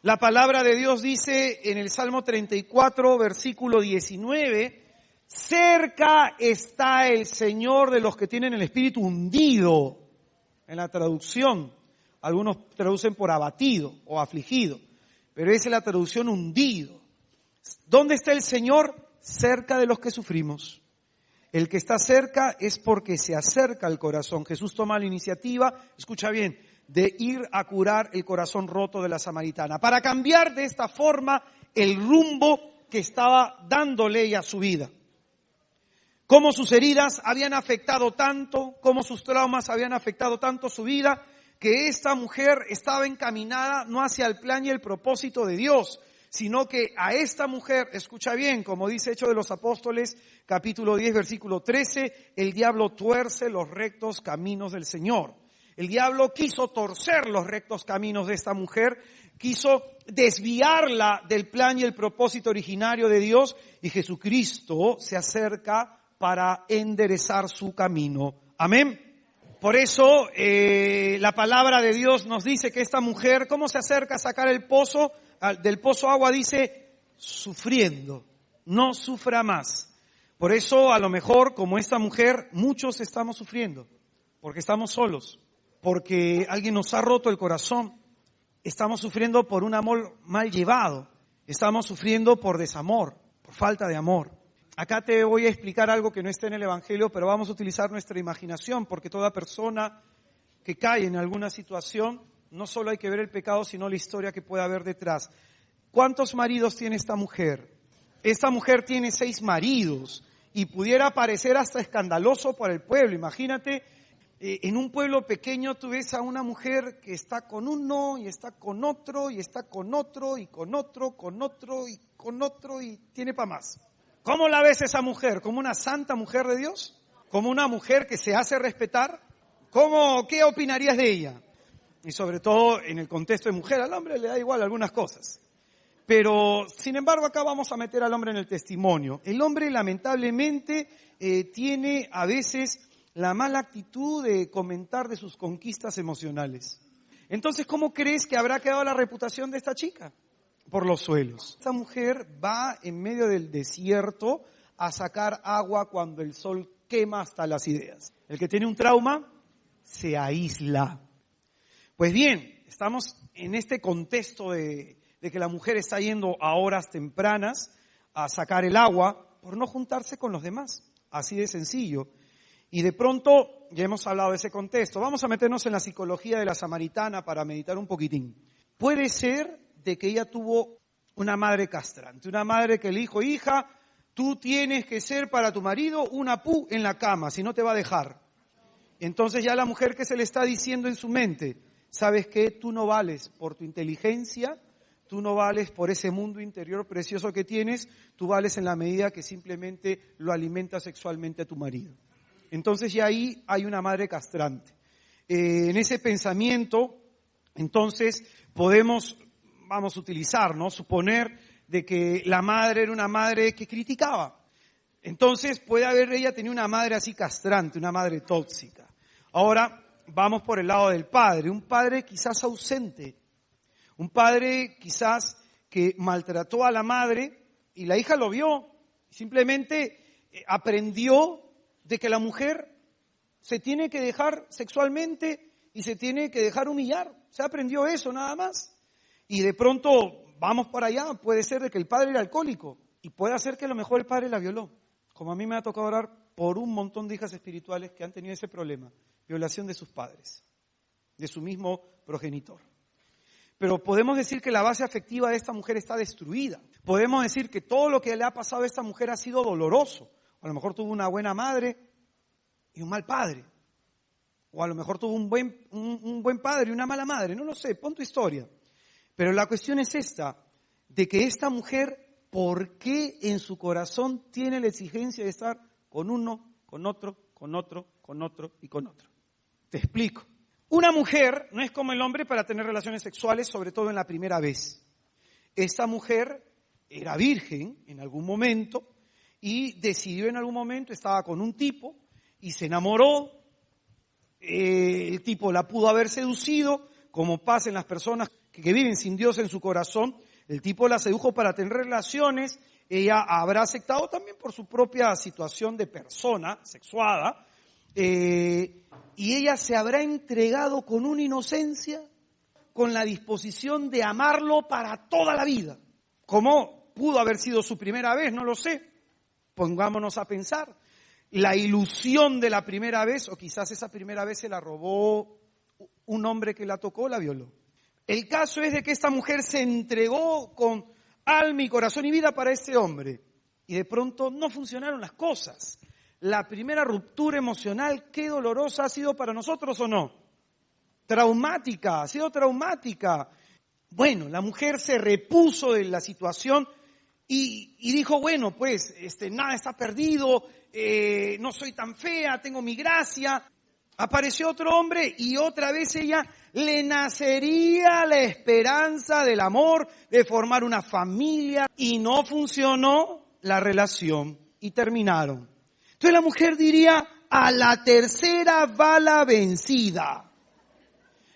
La palabra de Dios dice en el Salmo 34, versículo 19, cerca está el Señor de los que tienen el espíritu hundido. En la traducción, algunos traducen por abatido o afligido, pero esa es la traducción hundido. ¿Dónde está el Señor? Cerca de los que sufrimos. El que está cerca es porque se acerca al corazón. Jesús toma la iniciativa, escucha bien, de ir a curar el corazón roto de la samaritana, para cambiar de esta forma el rumbo que estaba dándole ella a su vida. Cómo sus heridas habían afectado tanto, cómo sus traumas habían afectado tanto su vida, que esta mujer estaba encaminada no hacia el plan y el propósito de Dios, sino que a esta mujer, escucha bien, como dice Hechos de los Apóstoles, capítulo 10, versículo 13, el diablo tuerce los rectos caminos del Señor. El diablo quiso torcer los rectos caminos de esta mujer, quiso desviarla del plan y el propósito originario de Dios, y Jesucristo se acerca para enderezar su camino. Amén. Por eso la palabra de Dios nos dice que esta mujer, ¿cómo se acerca a sacar el pozo? Del pozo agua dice, sufriendo, no sufra más. Por eso a lo mejor como esta mujer, muchos estamos sufriendo, porque estamos solos, porque alguien nos ha roto el corazón, estamos sufriendo por un amor mal llevado, estamos sufriendo por desamor, por falta de amor. Acá te voy a explicar algo que no está en el Evangelio, pero vamos a utilizar nuestra imaginación, porque toda persona que cae en alguna situación, no solo hay que ver el pecado, sino la historia que puede haber detrás. ¿Cuántos maridos tiene esta mujer? Esta mujer tiene 6 maridos y pudiera parecer hasta escandaloso para el pueblo. Imagínate, en un pueblo pequeño tú ves a una mujer que está con uno y está con otro y está con otro y con otro, con otro y con otro y tiene para más. ¿Cómo la ves esa mujer? ¿Como una santa mujer de Dios? ¿Como una mujer que se hace respetar? ¿Qué opinarías de ella? Y sobre todo en el contexto de mujer, al hombre le da igual algunas cosas. Pero, sin embargo, acá vamos a meter al hombre en el testimonio. El hombre, lamentablemente, tiene a veces la mala actitud de comentar de sus conquistas emocionales. Entonces, ¿cómo crees que habrá quedado la reputación de esta chica? Por los suelos. Esta mujer va en medio del desierto a sacar agua cuando el sol quema hasta las ideas. El que tiene un trauma se aísla. Pues bien, estamos en este contexto de que la mujer está yendo a horas tempranas a sacar el agua por no juntarse con los demás. Así de sencillo. Y de pronto, ya hemos hablado de ese contexto, vamos a meternos en la psicología de la samaritana para meditar un poquitín. Puede ser de que ella tuvo una madre castrante, una madre que le dijo, hija, tú tienes que ser para tu marido una pu en la cama, si no te va a dejar. Entonces ya la mujer que se le está diciendo en su mente, ¿sabes qué? Tú no vales por tu inteligencia, tú no vales por ese mundo interior precioso que tienes, tú vales en la medida que simplemente lo alimentas sexualmente a tu marido. Entonces ya ahí hay una madre castrante. En ese pensamiento, entonces vamos a utilizar, ¿no? Suponer de que la madre era una madre que criticaba. Entonces puede haber ella tenido una madre así castrante, una madre tóxica. Ahora vamos por el lado del padre, un padre quizás ausente, un padre quizás que maltrató a la madre y la hija lo vio, simplemente aprendió de que la mujer se tiene que dejar sexualmente y se tiene que dejar humillar. Se aprendió eso nada más. Y de pronto vamos para allá, puede ser de que el padre era alcohólico y puede ser que a lo mejor el padre la violó. Como a mí me ha tocado orar por un montón de hijas espirituales que han tenido ese problema, violación de sus padres, de su mismo progenitor. Pero podemos decir que la base afectiva de esta mujer está destruida. Podemos decir que todo lo que le ha pasado a esta mujer ha sido doloroso. A lo mejor tuvo una buena madre y un mal padre. O a lo mejor tuvo un buen padre y una mala madre. No lo sé, pon tu historia. Pero la cuestión es esta, de que esta mujer, ¿por qué en su corazón tiene la exigencia de estar con uno, con otro, con otro, con otro y con otro? Te explico. Una mujer no es como el hombre para tener relaciones sexuales, sobre todo en la primera vez. Esta mujer era virgen en algún momento y decidió en algún momento, estaba con un tipo y se enamoró. El tipo la pudo haber seducido, como pasa en las personas que viven sin Dios en su corazón. El tipo la sedujo para tener relaciones, ella habrá aceptado también por su propia situación de persona sexuada, y ella se habrá entregado con una inocencia, con la disposición de amarlo para toda la vida. ¿Cómo pudo haber sido su primera vez? No lo sé. Pongámonos a pensar. La ilusión de la primera vez, o quizás esa primera vez se la robó un hombre que la tocó la violó. El caso es de que esta mujer se entregó con alma y corazón y vida para este hombre. Y de pronto no funcionaron las cosas. La primera ruptura emocional, qué dolorosa ha sido para nosotros, ¿o no? Traumática, ha sido traumática. Bueno, la mujer se repuso de la situación y dijo, bueno, pues nada está perdido, no soy tan fea, tengo mi gracia. Apareció otro hombre y otra vez ella le nacería la esperanza del amor, de formar una familia, y no funcionó la relación y terminaron. Entonces la mujer diría, a la tercera va la vencida.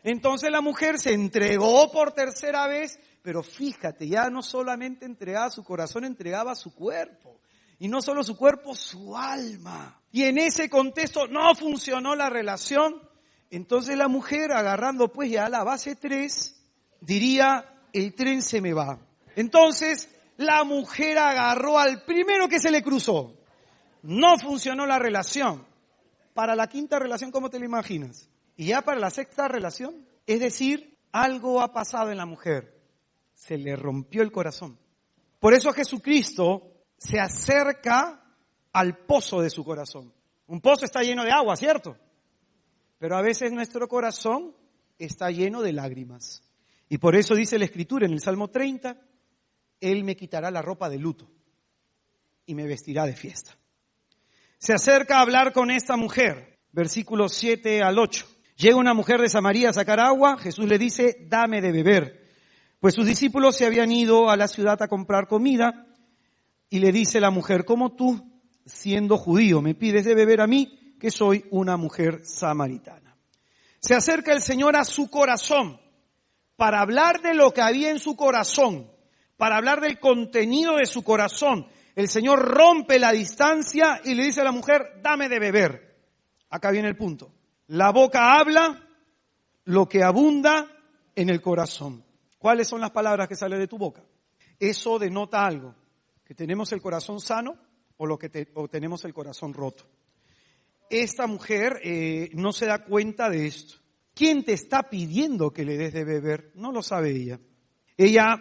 Entonces la mujer se entregó por tercera vez, pero fíjate, ya no solamente entregaba su corazón, entregaba su cuerpo. Y no solo su cuerpo, su alma. Y en ese contexto no funcionó la relación. Entonces la mujer, agarrando pues ya la base 3, diría, el tren se me va. Entonces la mujer agarró al primero que se le cruzó. No funcionó la relación. Para la quinta relación, ¿cómo te la imaginas? Y ya para la sexta relación, es decir, algo ha pasado en la mujer. Se le rompió el corazón. Por eso Jesucristo se acerca al pozo de su corazón. Un pozo está lleno de agua, ¿cierto? Pero a veces nuestro corazón está lleno de lágrimas. Y por eso dice la Escritura en el Salmo 30, Él me quitará la ropa de luto y me vestirá de fiesta. Se acerca a hablar con esta mujer, versículos 7 al 8. Llega una mujer de Samaria a sacar agua, Jesús le dice, dame de beber. Pues sus discípulos se habían ido a la ciudad a comprar comida. Y le dice la mujer, ¿cómo tú, siendo judío, me pides de beber a mí, que soy una mujer samaritana? Se acerca el Señor a su corazón para hablar de lo que había en su corazón, para hablar del contenido de su corazón. El Señor rompe la distancia y le dice a la mujer, dame de beber. Acá viene el punto. La boca habla lo que abunda en el corazón. ¿Cuáles son las palabras que salen de tu boca? Eso denota algo. Que tenemos el corazón sano o tenemos el corazón roto. Esta mujer no se da cuenta de esto. ¿Quién te está pidiendo que le des de beber? No lo sabe ella. Ella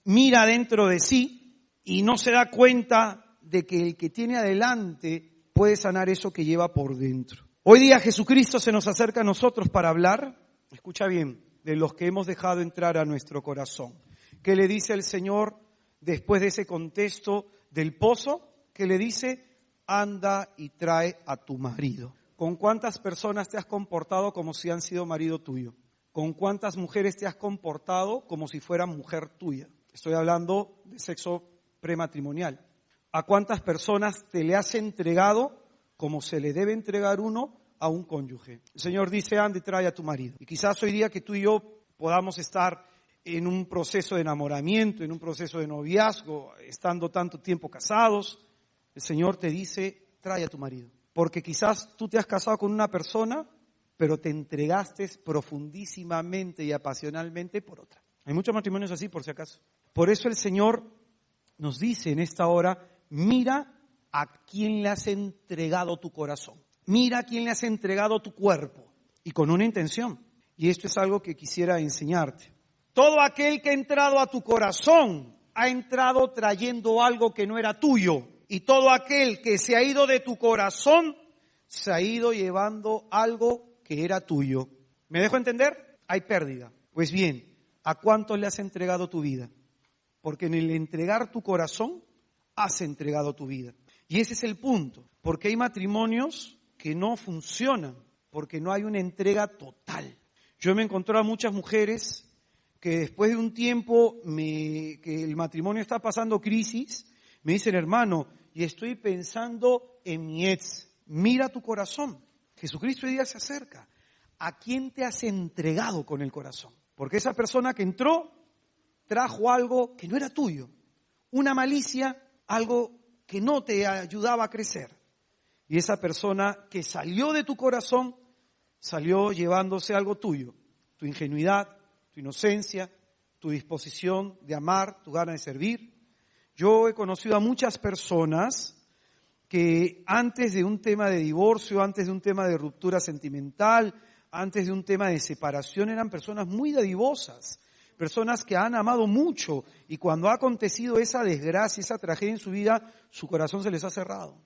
mira dentro de sí y no se da cuenta de que el que tiene adelante puede sanar eso que lleva por dentro. Hoy día Jesucristo se nos acerca a nosotros para hablar, escucha bien, de los que hemos dejado entrar a nuestro corazón. ¿Qué le dice el Señor? Después de ese contexto del pozo, que le dice, anda y trae a tu marido. ¿Con cuántas personas te has comportado como si han sido marido tuyo? ¿Con cuántas mujeres te has comportado como si fueran mujer tuya? Estoy hablando de sexo prematrimonial. ¿A cuántas personas te le has entregado como se le debe entregar uno a un cónyuge? El Señor dice, anda y trae a tu marido. Y quizás hoy día que tú y yo podamos estar en un proceso de enamoramiento, en un proceso de noviazgo, estando tanto tiempo casados, el Señor te dice, trae a tu marido. Porque quizás tú te has casado con una persona, pero te entregaste profundísimamente y apasionalmente por otra. Hay muchos matrimonios así, por si acaso. Por eso el Señor nos dice en esta hora, mira a quién le has entregado tu corazón. Mira a quién le has entregado tu cuerpo. Y con una intención. Y esto es algo que quisiera enseñarte. Todo aquel que ha entrado a tu corazón ha entrado trayendo algo que no era tuyo. Y todo aquel que se ha ido de tu corazón se ha ido llevando algo que era tuyo. ¿Me dejo entender? Hay pérdida. Pues bien, ¿a cuántos le has entregado tu vida? Porque en el entregar tu corazón has entregado tu vida. Y ese es el punto. Porque hay matrimonios que no funcionan, porque no hay una entrega total. Yo me he encontrado a muchas mujeres que después de un tiempo que el matrimonio está pasando crisis, me dicen, hermano, y estoy pensando en mi ex. Mira tu corazón. Jesucristo hoy día se acerca. ¿A quién te has entregado con el corazón? Porque esa persona que entró trajo algo que no era tuyo. Una malicia, algo que no te ayudaba a crecer. Y esa persona que salió de tu corazón, salió llevándose algo tuyo. Tu ingenuidad, tu inocencia, tu disposición de amar, tu gana de servir. Yo he conocido a muchas personas que antes de un tema de divorcio, antes de un tema de ruptura sentimental, antes de un tema de separación, eran personas muy dadivosas, personas que han amado mucho, y cuando ha acontecido esa desgracia, esa tragedia en su vida, su corazón se les ha cerrado.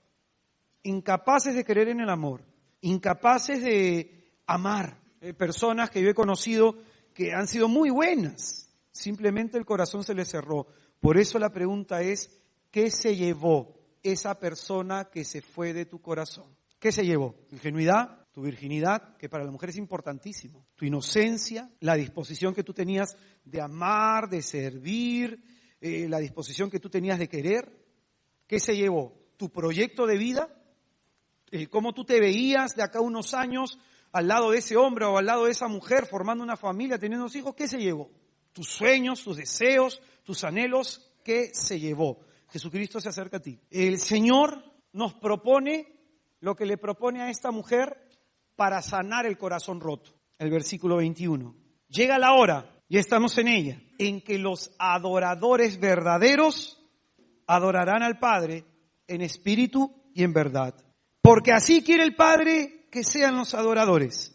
Incapaces de creer en el amor, incapaces de amar. Personas que yo he conocido que han sido muy buenas, simplemente el corazón se les cerró. Por eso la pregunta es, ¿qué se llevó esa persona que se fue de tu corazón? ¿Qué se llevó? ¿Tu ingenuidad? ¿Tu virginidad? Que para la mujer es importantísimo. ¿Tu inocencia? ¿La disposición que tú tenías de amar, de servir? ¿La disposición que tú tenías de querer? ¿Qué se llevó? ¿Tu proyecto de vida? ¿Cómo tú te veías de acá a unos años al lado de ese hombre o al lado de esa mujer, formando una familia, teniendo hijos? ¿Qué se llevó? Tus sueños, tus deseos, tus anhelos, ¿qué se llevó? Jesucristo se acerca a ti. El Señor nos propone lo que le propone a esta mujer para sanar el corazón roto. El versículo 21. Llega la hora, y estamos en ella, en que los adoradores verdaderos adorarán al Padre en espíritu y en verdad. Porque así quiere el Padre que sean los adoradores.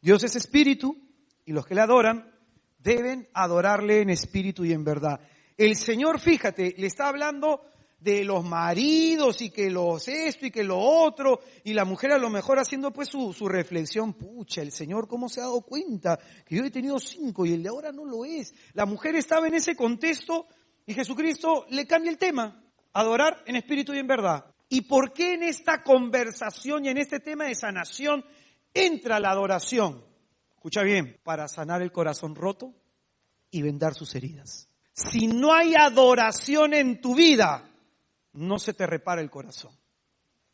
Dios es espíritu, y los que le adoran deben adorarle en espíritu y en verdad. El Señor, fíjate, le está hablando de los maridos y que los esto y que lo otro, y la mujer a lo mejor haciendo pues su reflexión. Pucha, el Señor cómo se ha dado cuenta que yo he tenido 5 y el de ahora no lo es. La mujer estaba en ese contexto y Jesucristo le cambia el tema. Adorar en espíritu y en verdad. ¿Y por qué en esta conversación y en este tema de sanación entra la adoración? Escucha bien, para sanar el corazón roto y vendar sus heridas. Si no hay adoración en tu vida, no se te repara el corazón,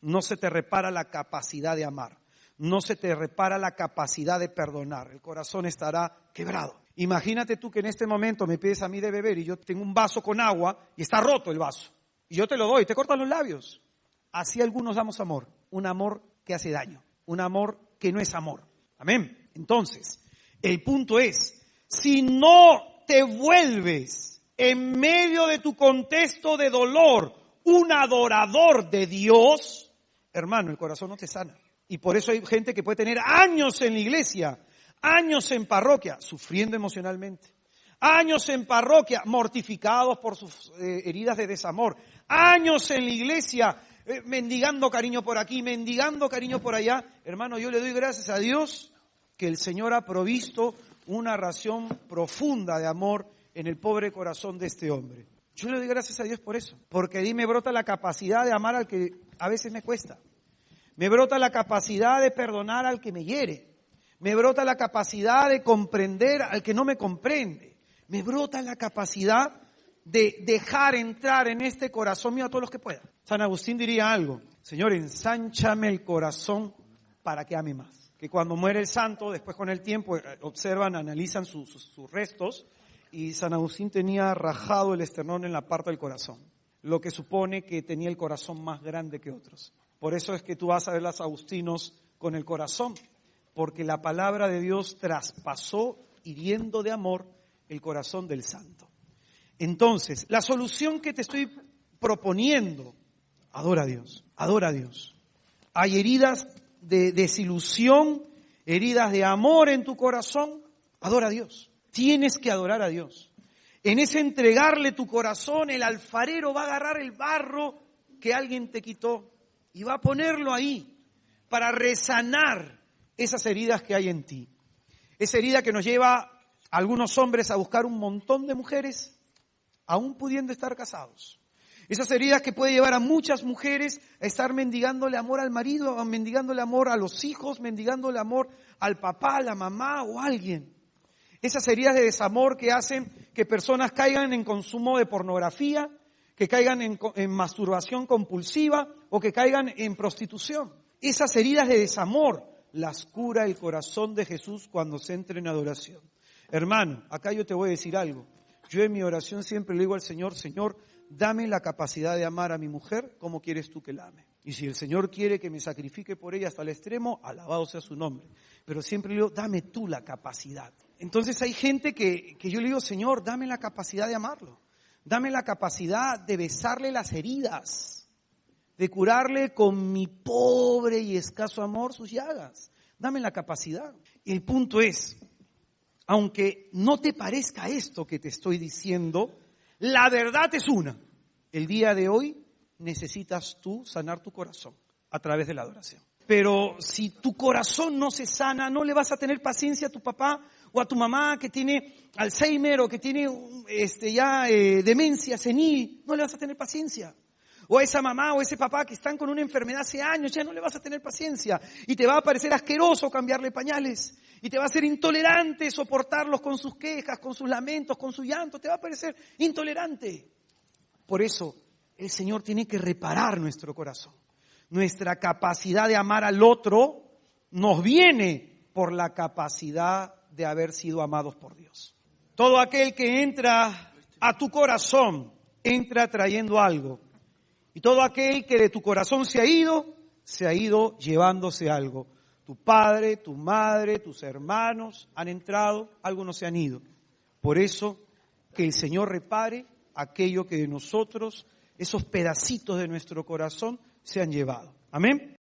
no se te repara la capacidad de amar, no se te repara la capacidad de perdonar, el corazón estará quebrado. Imagínate tú que en este momento me pides a mí de beber y yo tengo un vaso con agua y está roto el vaso, y yo te lo doy, te cortan los labios. Así algunos damos amor, un amor que hace daño, un amor que no es amor. Amén. Entonces, el punto es, si no te vuelves en medio de tu contexto de dolor un adorador de Dios, hermano, el corazón no te sana. Y por eso hay gente que puede tener años en la iglesia, años en parroquia, sufriendo emocionalmente, años en parroquia, mortificados por sus heridas de desamor, años en la iglesia, mendigando cariño por aquí, mendigando cariño por allá. Hermano, yo le doy gracias a Dios que el Señor ha provisto una ración profunda de amor en el pobre corazón de este hombre. Yo le doy gracias a Dios por eso, porque ahí me brota la capacidad de amar al que a veces me cuesta. Me brota la capacidad de perdonar al que me hiere. Me brota la capacidad de comprender al que no me comprende. Me brota la capacidad de dejar entrar en este corazón mío a todos los que puedan. San Agustín diría algo: Señor, ensánchame el corazón para que ame más. Que cuando muere el santo, después con el tiempo observan, analizan sus restos, y San Agustín tenía rajado el esternón en la parte del corazón, lo que supone que tenía el corazón más grande que otros. Por eso es que tú vas a ver a los agustinos con el corazón, porque la palabra de Dios traspasó, hiriendo de amor, el corazón del santo. Entonces, la solución que te estoy proponiendo: adora a Dios, adora a Dios. Hay heridas de desilusión, heridas de amor en tu corazón, adora a Dios. Tienes que adorar a Dios. En ese entregarle tu corazón, el alfarero va a agarrar el barro que alguien te quitó y va a ponerlo ahí para resanar esas heridas que hay en ti. Esa herida que nos lleva a algunos hombres a buscar un montón de mujeres, aún pudiendo estar casados. Esas heridas que puede llevar a muchas mujeres a estar mendigándole amor al marido, mendigándole amor a los hijos, mendigándole amor al papá, a la mamá o a alguien. Esas heridas de desamor que hacen que personas caigan en consumo de pornografía, que caigan en masturbación compulsiva o que caigan en prostitución. Esas heridas de desamor las cura el corazón de Jesús cuando se entra en adoración. Hermano, acá yo te voy a decir algo. Yo en mi oración siempre le digo al Señor: Señor, dame la capacidad de amar a mi mujer como quieres tú que la ame. Y si el Señor quiere que me sacrifique por ella hasta el extremo, alabado sea su nombre. Pero siempre le digo: dame tú la capacidad. Entonces hay gente que yo le digo: Señor, dame la capacidad de amarlo. Dame la capacidad de besarle las heridas, de curarle con mi pobre y escaso amor sus llagas. Dame la capacidad. El punto es, aunque no te parezca esto que te estoy diciendo, la verdad es una. El día de hoy necesitas tú sanar tu corazón a través de la adoración. Pero si tu corazón no se sana, no le vas a tener paciencia a tu papá o a tu mamá que tiene Alzheimer o que tiene demencia senil, no le vas a tener paciencia. O a esa mamá o ese papá que están con una enfermedad hace años, ya no le vas a tener paciencia. Y te va a parecer asqueroso cambiarle pañales. Y te va a ser intolerante soportarlos con sus quejas, con sus lamentos, con su llanto. Te va a parecer intolerante. Por eso el Señor tiene que reparar nuestro corazón. Nuestra capacidad de amar al otro nos viene por la capacidad de haber sido amados por Dios. Todo aquel que entra a tu corazón, entra trayendo algo. Y todo aquel que de tu corazón se ha ido llevándose algo. Tu padre, tu madre, tus hermanos han entrado, algunos se han ido. Por eso, que el Señor repare aquello que de nosotros, esos pedacitos de nuestro corazón, se han llevado. Amén.